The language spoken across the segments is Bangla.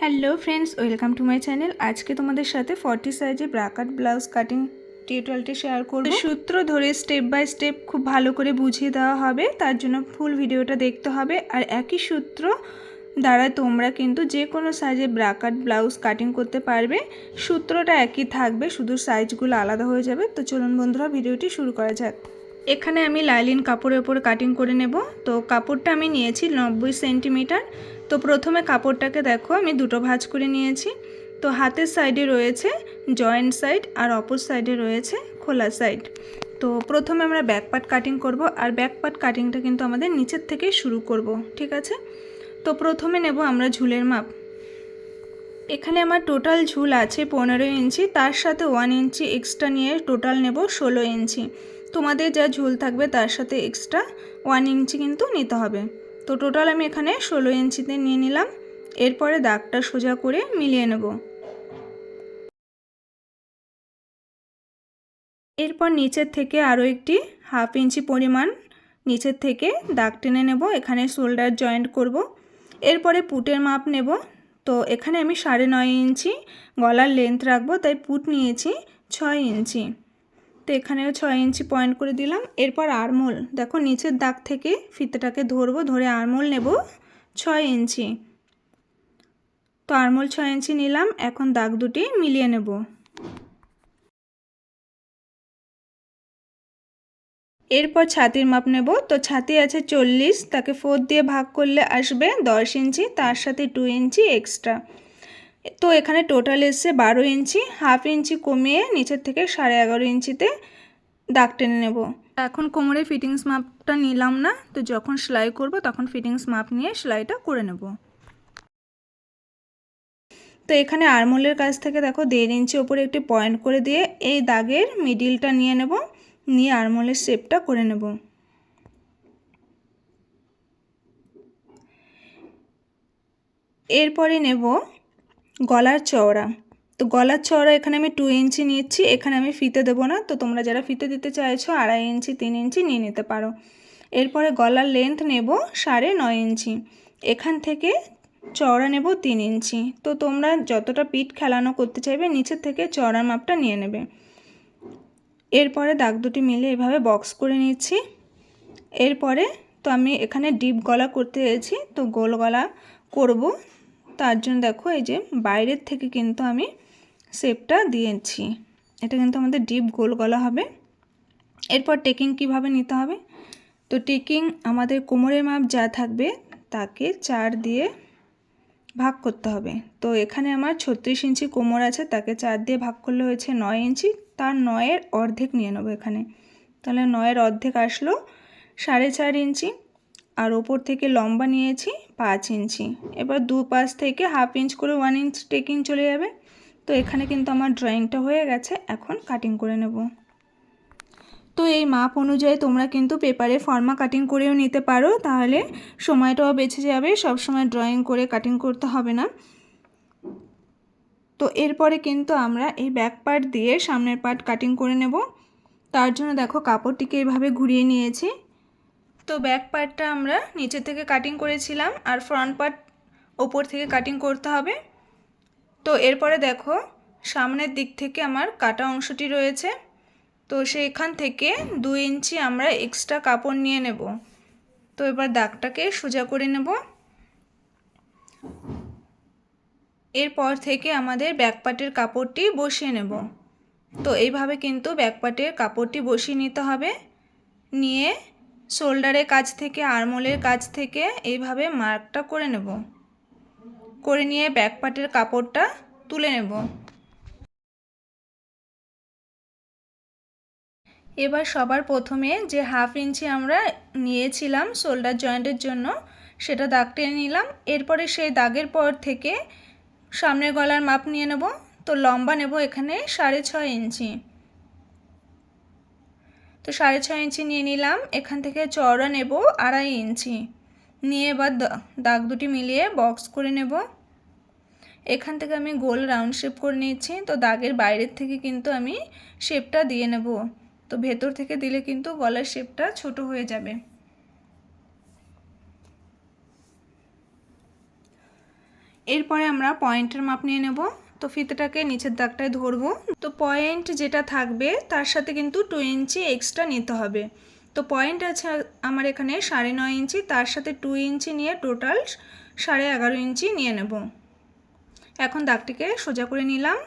Hello friends, welcome to my channel. আজকে তোমাদের সাথে 40 সাইজে ব্রাকাট ব্লাউজ কাটিং টিউটোরিয়ালটি শেয়ার করব। সূত্র ধরে স্টেপ বাই স্টেপ খুব ভালো করে বুঝিয়ে দেওয়া হবে, তার জন্য ফুল ভিডিওটা দেখতে হবে। আর একই সূত্র দ্বারা তোমরা কিন্তু যে কোনো সাইজে ব্রাকাট ব্লাউজ কাটিং করতে পারবে। সূত্রটা একই থাকবে, শুধু সাইজগুলো আলাদা হয়ে যাবে। তো চলুন বন্ধুরা, ভিডিওটি শুরু করা যাক। এখানে আমি লাইলিন কাপড়ের উপর কাটিং করে নেব। তো কাপড়টা আমি নিয়েছি 90 সেন্টিমিটার। তো প্রথমে কাপড়টাকে দেখো আমি দুটো ভাঁজ করে নিয়েছি। তো হাতের সাইডে রয়েছে জয়েন্ট সাইড আর অপর সাইডে রয়েছে খোলা সাইড। তো প্রথমে আমরা ব্যাক পার্ট কাটিং করব, আর ব্যাক পার্ট কাটিংটা কিন্তু আমাদের নিচের থেকে শুরু করব, ঠিক আছে? তো প্রথমে নেব আমরা ঝুলের মাপ। এখানে আমার টোটাল ঝুল আছে 15 ইঞ্চি, তার সাথে 1 ইঞ্চি এক্সট্রা নিয়ে টোটাল নেব 16 ইঞ্চি। তোমাদের যা ঝুল থাকবে তার সাথে এক্সট্রা 1 ইঞ্চি কিন্তু নিতে হবে। তো টোটাল আমি এখানে 16 ইঞ্চিতে নিয়ে নিলাম। এরপরে দাগটা সোজা করে মিলিয়ে নেব। এরপর নিচের থেকে আরও একটি 1/2 ইঞ্চি পরিমাণ নিচের থেকে দাগ টেনে নেব, এখানে শোল্ডার জয়েন্ট করব। এরপরে পুটের মাপ নেব। তো এখানে আমি 9.5 ইঞ্চি গলার লেন্থ রাখবো, তাই পুট নিয়েছি 6 ইঞ্চি। তো এখানেও 6 ইঞ্চি পয়েন্ট করে দিলাম। এরপর আরমোল, দেখো নিচের দাগ থেকে ফিতেটাকে ধরবো, ধরে আরমোল নেব 6 ইঞ্চি। তো আরমোল 6 ইঞ্চি নিলাম। এখন দাগ দুটি মিলিয়ে নেব। এরপর ছাতির মাপ নেব। তো ছাতি আছে 40, তাকে 4 দিয়ে ভাগ করলে আসবে 10 ইঞ্চি, তার সাথে 2 ইঞ্চি এক্সট্রা। তো এখানে টোটাল এসছে 12 ইঞ্চি। 1/2 ইঞ্চি কমিয়ে নিচের থেকে 11.5 ইঞ্চিতে দাগ টেনে নেব। এখন কোমরে ফিটিংস মাপটা নিলাম না, তো যখন সেলাই করব তখন ফিটিংস মাপ নিয়ে সেলাইটা করে নেব। তো এখানে আরমোলের কাছ থেকে দেখো 1.5 ইঞ্চি ওপরে একটি পয়েন্ট করে দিয়ে এই দাগের মিডিলটা নিয়ে নেব, নিয়ে আরমোলের শেপটা করে নেব। এরপরে নেব গলার চওড়া। তো গলার চওড়া এখানে আমি 2 ইঞ্চি নিচ্ছি। এখানে আমি ফিতে দেবো না, তো তোমরা যারা ফিতে দিতে চাইছো 2.5 ইঞ্চি 3 ইঞ্চি নিয়ে নিতে পারো। এরপরে গলার লেন্থ নেব 9.5 ইঞ্চি। এখান থেকে চওড়া নেব 3 ইঞ্চি। তো তোমরা যতটা পিঠ খেলানো করতে চাইবে নিচের থেকে চওড়ার মাপটা নিয়ে নেবে। এরপরে দাগ দুটি মিলে এভাবে বক্স করে নিচ্ছি। এরপরে তো আমি এখানে ডিপ গলা করতে এসেছি, তো গোল গলা করব। তার জন্য দেখো এই যে বাইরের থেকে কিন্তু আমি শেপটা দিয়েছি, এটা কিন্তু আমাদের ডিপ গোল গলা হবে। এরপর টেকিং কিভাবে নিতে হবে, তো টেকিং আমাদের কোমরের মাপ যা থাকবে তাকে 4 দিয়ে ভাগ করতে হবে। তো এখানে আমার 36 ইঞ্চি কোমর আছে, তাকে 4 দিয়ে ভাগ করলে হয়েছে 9 ইঞ্চি। তার 9-এর অর্ধেক নিয়ে নেবো এখানে। তাহলে 9-এর অর্ধেক আসলো 4.5 ইঞ্চি। আর ওপর থেকে লম্বা নিয়েছি 5 ইঞ্চি। এবার দু পাশ থেকে 1/2 ইঞ্চ করে 1 ইঞ্চ টেকিং চলে যাবে। তো এখানে কিন্তু আমার ড্রয়িংটা হয়ে গেছে, এখন কাটিং করে নেব। তো এই মাপ অনুযায়ী তোমরা কিন্তু পেপারে ফর্মা কাটিং করেও নিতে পারো, তাহলে সময়টাও বেঁচে যাবে, সব সময় ড্রয়িং করে কাটিং করতে হবে না। তো এরপরে কিন্তু আমরা এই ব্যাক পার্ট দিয়ে সামনের পার্ট কাটিং করে নেব। তার জন্য দেখো কাপড়টিকে এইভাবে ঘুরিয়ে নিয়েছি। তো ব্যাক পার্টটা আমরা নিচে থেকে কাটিং করেছিলাম, আর ফ্রন্ট পার্ট ওপর থেকে কাটিং করতে হবে। তো এরপরে দেখো সামনের দিক থেকে আমার কাটা অংশটি রয়েছে, তো সেইখান থেকে 2 ইঞ্চি আমরা এক্সট্রা কাপড় নিয়ে নেব। তো এবার দাগটাকে সোজা করে নেব। এরপর থেকে আমাদের ব্যাক পার্টের কাপড়টি বসিয়ে নেব। তো এইভাবে কিন্তু ব্যাক পার্টের কাপড়টি বসিয়ে নিতে হবে। নিয়ে শোল্ডারের কাছ থেকে আরমোলের কাছ থেকে এইভাবে মার্কটা করে নেব, করে নিয়ে ব্যাক পার্টের কাপড়টা তুলে নেব। এবার সবার প্রথমে যে 1/2 ইঞ্চি আমরা নিয়েছিলাম শোল্ডার জয়েন্টের জন্য, সেটা দাগ টেনে নিলাম। এরপরে সেই দাগের পর থেকে সামনের গলার মাপ নিয়ে নেব। তো লম্বা নেব এখানে 6.5 ইঞ্চি। তো 6.5 ইঞ্চি নিয়ে নিলাম। এখান থেকে চওড়া নেব 2.5 ইঞ্চি। নিয়ে এবার দাগ দুটি মিলিয়ে বক্স করে নেব। এখান থেকে আমি গোল রাউন্ড শেপ করে নিচ্ছি। তো দাগের বাইরের থেকে কিন্তু আমি শেপটা দিয়ে নেব, তো ভেতর থেকে দিলে কিন্তু গলার শেপটা ছোট হয়ে যাবে। এরপরে আমরা পয়েন্টের মাপ নিয়ে নেব। তো ফিতেটাকে নিচের দাগটায় ধরবো। তো পয়েন্ট যেটা থাকবে তার সাথে কিন্তু 2 ইঞ্চি এক্সট্রা নিতে হবে। তো পয়েন্ট আছে আমার এখানে 9.5 ইঞ্চি, তার সাথে 2 ইঞ্চি নিয়ে টোটাল 11.5 ইঞ্চি নিয়ে নেব। এখন দাগটিকে সোজা করে নিলাম।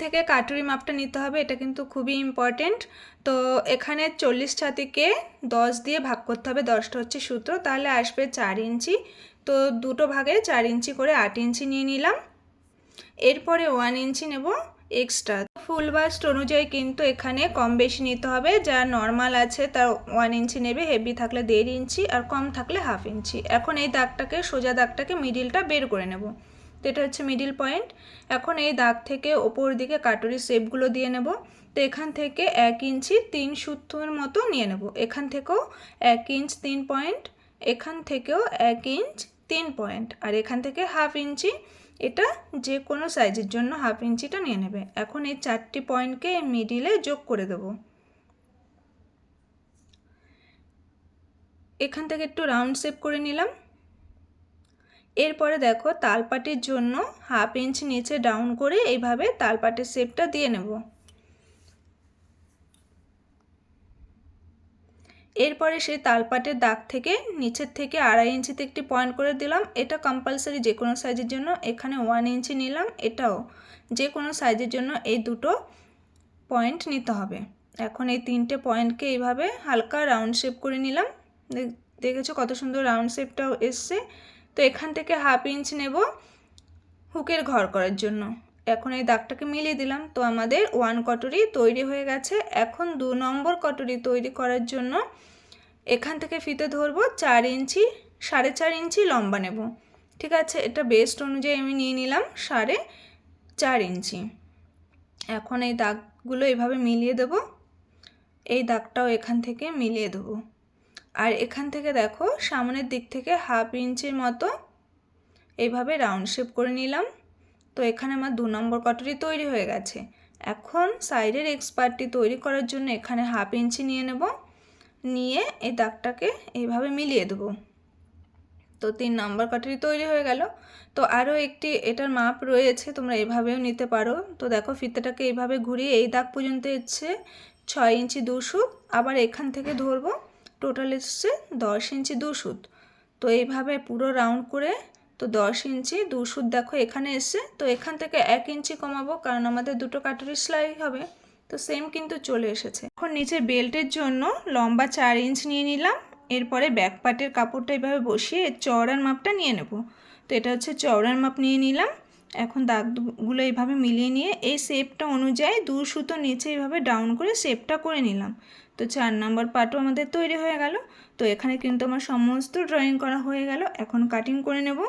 থেকে কাটুরি মাপটা নিতে হবে, এটা কিন্তু খুবই ইম্পর্টেন্ট। তো এখানে 40 ছাতিকে 10 দিয়ে ভাগ করতে হবে, 10টা হচ্ছে সূত্র, তাহলে আসবে 4 ইঞ্চি। তো দুটো ভাগে 4 ইঞ্চি করে 8 ইঞ্চি নিয়ে নিলাম। এরপরে 1 ইঞ্চি নেব এক্সট্রা। ফুল বাস্ট অনুযায়ী কিন্তু এখানে কম বেশি নিতে হবে। যা নর্মাল আছে তার 1 ইঞ্চি নেবে, হেভি থাকলে 1.5 ইঞ্চি, আর কম থাকলে 1/2 ইঞ্চি। এখন এই দাগটাকে, সোজা দাগটাকে মিডিলটা বের করে নেব। তো এটা হচ্ছে মিডিল পয়েন্ট। এখন এই দাগ থেকে ওপর দিকে কাটুরি শেপগুলো দিয়ে নেব। তো এখান থেকে 1 ইঞ্চি 3 সূত্রের মতো নিয়ে নেব। এখান থেকেও 1 ইঞ্চ 3 পয়েন্ট, এখান থেকেও 1 ইঞ্চ 3 পয়েন্ট, আর এখান থেকে 1/2 ইঞ্চি। এটা যে কোনো সাইজের জন্য 1/2 ইঞ্চিটা নিয়ে নেবে। এখন এই 4টি পয়েন্টকে মিডিলে যোগ করে দেব। এখান থেকে একটু রাউন্ড শেপ করে নিলাম। এরপরে দেখো তালপাটির জন্য 1/2 ইঞ্চি নিচে ডাউন করে এইভাবে তালপাটির শেপটা দিয়ে নেব। এরপরে সেই তালপাটের দাগ থেকে নিচের থেকে 2.5 ইঞ্চিতে একটি পয়েন্ট করে দিলাম। এটা কম্পালসারি যে কোনো সাইজের জন্য। এখানে 1 ইঞ্চি নিলাম, এটাও যে কোনো সাইজের জন্য এই দুটো পয়েন্ট নিতে হবে। এখন এই 3টে পয়েন্টকে এইভাবে হালকা রাউন্ড শেপ করে নিলাম। দেখেছো কত সুন্দর রাউন্ড শেপটাও এসছে। তো এখান থেকে 1/2 ইঞ্চ নেব হুকের ঘর করার জন্য। এখন এই দাগটাকে মিলিয়ে দিলাম। তো আমাদের 1 কটরি তৈরি হয়ে গেছে। এখন 2 নম্বর কটরি তৈরি করার জন্য এখান থেকে ফিতে ধরবো 4 ইঞ্চি, 4.5 ইঞ্চি লম্বা নেব। ঠিক আছে, এটা বেস্ট অনুযায়ী আমি নিয়ে নিলাম 4.5 ইঞ্চি। এখন এই দাগগুলো এইভাবে মিলিয়ে দেব। এই দাগটাও এখান থেকে মিলিয়ে দেব। আর এখান থেকে দেখো সামনের দিক থেকে 1/2 ইঞ্চির মতো এইভাবে রাউন্ড শেপ করে নিলাম। তো এখানে আমার 2 নম্বর কটরি তৈরি হয়ে গেছে। এখন সাইডের এক্সপার্টটি তৈরি করার জন্য এখানে 1/2 ইঞ্চি নিয়ে নেব, নিয়ে এই দাগটাকে এইভাবে মিলিয়ে দেব। তো 3 নম্বর কটরি তৈরি হয়ে গেল। তো আরও একটি এটার মাপ রয়েছে, তোমরা এভাবেও নিতে পারো। তো দেখো ফিতেটাকে এইভাবে ঘুরিয়ে এই দাগ পর্যন্ত এসছে 6 ইঞ্চি 2 সুত, আবার এখান থেকে ধরবো টোটাল এসছে 10 ইঞ্চি 2 সুত। তো এইভাবে পুরো রাউন্ড করে তো 10 ইঞ্চি 2 সুত দেখো এখানে এসছে। তো এখান থেকে 1 ইঞ্চি কমাবো, কারণ আমাদের দুটো কাটুরি সেলাই হবে। তো সেম কিন্তু চলে এসেছে। এখন নিচের বেল্টের জন্য লম্বা 4 ইঞ্চ নিয়ে নিলাম। এরপরে ব্যাক পার্টের কাপড়টা এইভাবে বসিয়ে চওড়ার মাপটা নিয়ে নেব। তো এটা হচ্ছে চওড়ার মাপ নিয়ে নিলাম। এখন দাগগুলো এইভাবে মিলিয়ে নিয়ে এই শেপটা অনুযায়ী 2 সুতো নিচে এইভাবে ডাউন করে শেপটা করে নিলাম। তো 4 নম্বর পার্টও আমাদের তৈরি হয়ে গেল। তো এখানে কিন্তু আমার সমস্ত ড্রয়িং করা হয়ে গেল। এখন কাটিং করে নেব।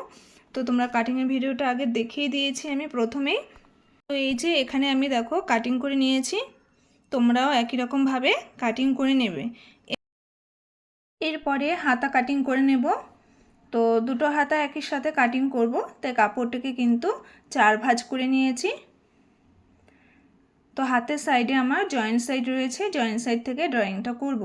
তো তোমরা কাটিংয়ের ভিডিওটা আগে দেখিয়ে দিয়েছি আমি প্রথমেই। তো এই যে এখানে আমি দেখো কাটিং করে নিয়েছি, তোমরাও একই রকমভাবে কাটিং করে নেবে। এরপরে হাতা কাটিং করে নেব। তো দুটো হাতা একই সাথে কাটিং করব, তাই কাপড়টাকে কিন্তু 4 ভাঁজ করে নিয়েছি। তো হাতের সাইডে আমার জয়েন্ট সাইড রয়েছে, জয়েন্ট সাইড থেকে ড্রয়িংটা করব।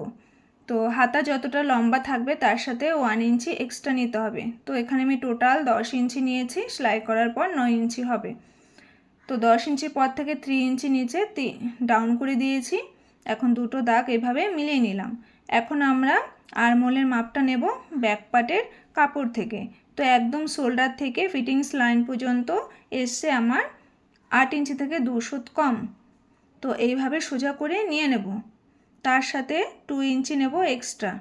তো হাতা যতটা লম্বা থাকবে তার সাথে 1 ইঞ্চি এক্সট্রা নিতে হবে। তো এখানে আমি টোটাল 10 ইঞ্চি নিয়েছি, সেলাই করার পর 9 ইঞ্চি হবে। তো 10 ইঞ্চির পর থেকে 3 ইঞ্চি নিচে ডাউন করে দিয়েছি। এখন দুটো দাগ এভাবে মিলিয়ে নিলাম। এখন আমরা আরমোলের মাপটা নেব ব্যাক পার্টের কাপড় থেকে। তো একদম শোল্ডার থেকে ফিটিংস লাইন পর্যন্ত এসছে আমার 8 ইঞ্চি থেকে 2 সুত কম। তো এইভাবে সোজা করে নিয়ে নেব। তার সাথে 2 ইঞ্চি নেব এক্সট্রা।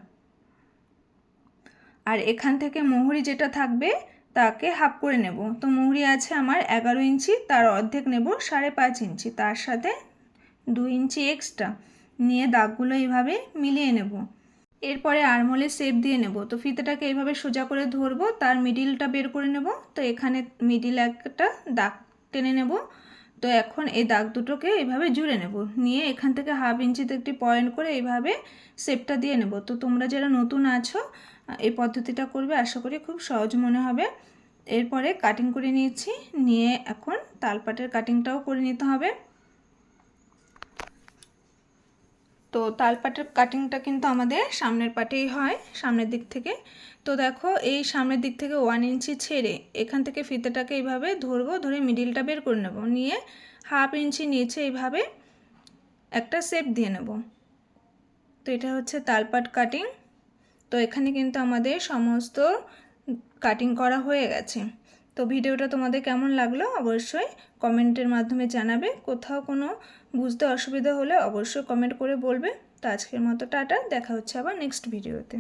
আর এখান থেকে মুহুরি যেটা থাকবে তাকে হাফ করে নেব। তো মুহুরি আছে আমার 11 ইঞ্চি, তার অর্ধেক নেব 5.5 ইঞ্চি, তার সাথে 2 ইঞ্চি এক্সট্রা নিয়ে দাগগুলো এইভাবে মিলিয়ে নেব। এরপরে আরমোলের শেপ দিয়ে নেব। তো ফিতেটাকে এইভাবে সোজা করে ধরবো, তার মিডিলটা বের করে নেব। তো এখানে মিডিল একটা দাগ টেনে নেব। তো এখন এই দাগ দুটোকে এইভাবে জুড়ে নেব, নিয়ে এখান থেকে 1/2 ইঞ্চিতে একটি পয়েন্ট করে এইভাবে শেপটা দিয়ে নেব। তো তোমরা যারা নতুন আছো এই পদ্ধতিটা করবে, আশা করি খুব সহজ মনে হবে। এরপরে কাটিং করে নিয়েছি, নিয়ে এখন তালপাটের কাটিংটাও করে নিতে হবে। তো তালপাটের কাটিংটা কিন্তু আমাদের সামনের পাটেই হয়, সামনের দিক থেকে। তো দেখো এই সামনের দিক থেকে 1 ইঞ্চি ছেড়ে এখান থেকে ফিতেটাকে এইভাবে ধরবো, ধরে মিডিলটা বের করে নেব, নিয়ে 1/2 ইঞ্চি নিচে এইভাবে একটা শেপ দিয়ে নেব। তো এটা হচ্ছে তালপাট কাটিং। তো এখানে কিন্তু আমাদের সমস্ত কাটিং করা হয়ে গেছে। তো ভিডিওটা তোমাদের কেমন লাগলো অবশ্যই কমেন্টের মাধ্যমে জানাবে। কোথাও কোনো বুঝতে অসুবিধা হলে অবশ্যই কমেন্ট করে বলবে। তো আজকের মতো টাটা, দেখা হচ্ছে আবার নেক্সট ভিডিওতে।